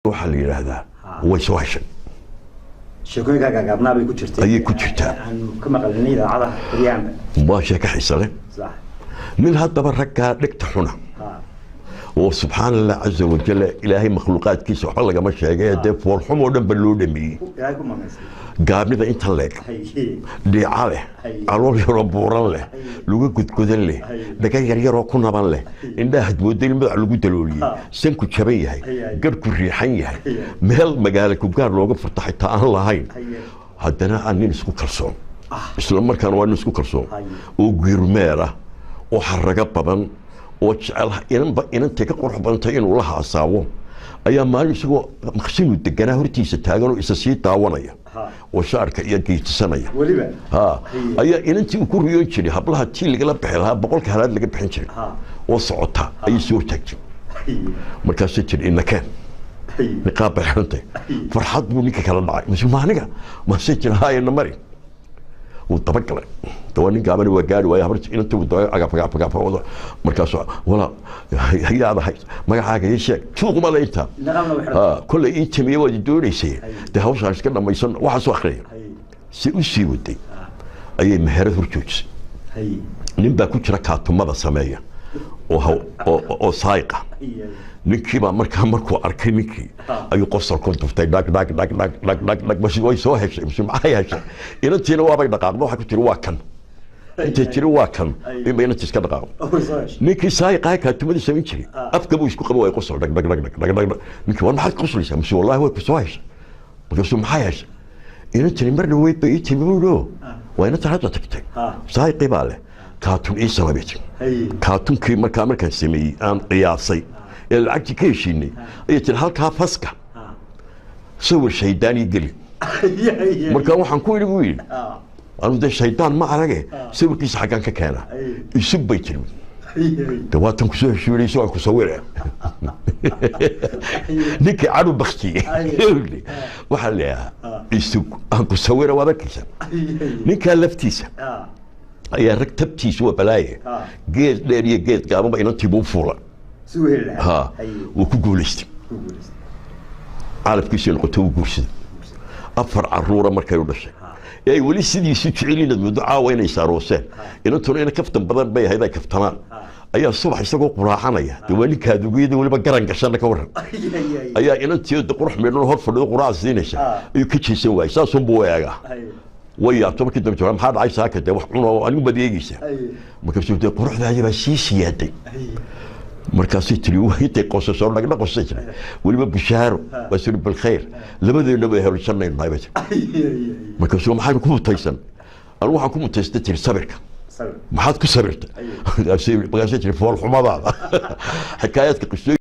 waxa la yiraahdaa way soo heshay sheekooyinka gaabnaa bay ku jirtay ayay ku jirtaa aan ka maqalnay idaacada riyaanba ma sheeko xiiso leh sax min hadaba ragga dhigta xuna oo subxaanallah azza wa jalla ilaahay makhluuqaadkiisa waxa laga ma sheegay dee fool xumo dhan ba loo dhameeyay ilaahay ku maqasay gaabnida inta leeg dhiica leh calool yaroo buuran leh luga gudgudan leh dhaga yaryaroo ku naban leh indhaha hadmoodin madax lagu dalooliyey sanku jaban yahay garhku riixan yahay meel magaalo ku gaar looga furta xitaa aan lahayn haddana aan nin isku kalsoon isla markaana waa nin isku kalsoon oo giirmeer ah oo xaraga badan oo jecel inantay ka qurux badantay inuu la haasaabo ayaa maalin isagoo maqsinu deganaa hortiisa taagan oo isa sii daawanaya oo shaarka iyo geetisanaya waliba ayaa inantii uu ku riyoon jiray hablaha tii lagala bixi lahaa boqolka halaad laga bixin jiray oo socota ayay soo taagtay markaasay tiri inakeen niqaab bay xirantay farxad buu ninka kala dhacay musulmaaniga maasay jira haayana mari uu dabagalay dawaanin gaaban waa gaari waaya habarta inta uu daga agaf wada markaas wala hayada hay magacaaga ii sheeg tuuquma leeyta kulli intimiye wadi doonaysay de hawshaan iska dhamaysan waxa soo akhriyay si u sii waday ayay meherad horjoojisay nin baa ku jira kaatumada sameeya oo saayqa ninkii baa markuu arkay ninkii ayuu qosol ku duftay dhag bas way soo heshay maxay heshay inantiina waabay dhaqaaqdo waxa ku tiri waa kan inta jiri waa kan ima inantii iska dhaqaaqo ninkii saayqa kaatumada sameyn jiray afka buu isku qabo way qosol dhag ninkii waa maxay qosoleysaa mise wallahi way ku soo heshay markaasuu maxay heshay inantii mar dhaweyd bay ii timi buu waa inantii hadda tagtay saayqii baa leh kaatun ii sameeyay kaatunkii markaan sameeyey aan qiyaasay العكس كيشيني أيتل هالك فسكة سوى الشيطان يقلي مركا وحن كويل قويل أنا ده الشيطان ما عرقه سوى كيس حقان ككانا يسب بيتلو تواتن كسوه شوري سوى كسويره نيكي عارو بختي وحن لها يسوق أنا كسويره وذاكيسا نيكي لفتيسا أي ركتبتي سوى بلاي جيت ديري جيت قاموا بينو تيبون فولا ها وكوغوليست عارف كيش نقطه وغورسد افر عروره markay u dhashay ay wali sidii si jicilina ducaa weynay saarooseen inantu inay kaftan badan bay hayday kaftanaan ayaa subax isagoo quraacanaya dawaaninka adugeeda waliba garan gashan ka waran ayaa inantii qurux meedno hor fadhido quraac siinaysa ay ka jeesan waay saasun buu eega ويا تومك دم جرام هذا عايز هكذا وحنا أنا بديجيسه ما كنت بدي قرح ذا بس سيادي مركزي تريو هي تقص صار لك نقص واللي بشهر بسير بالخير لما ذي نبي هرشنا النايبة مركزي ما حد يكون تيسن أروح أكون تيستر صبرك ما حد كسرت أسيب بقى تري فول حماضة حكايات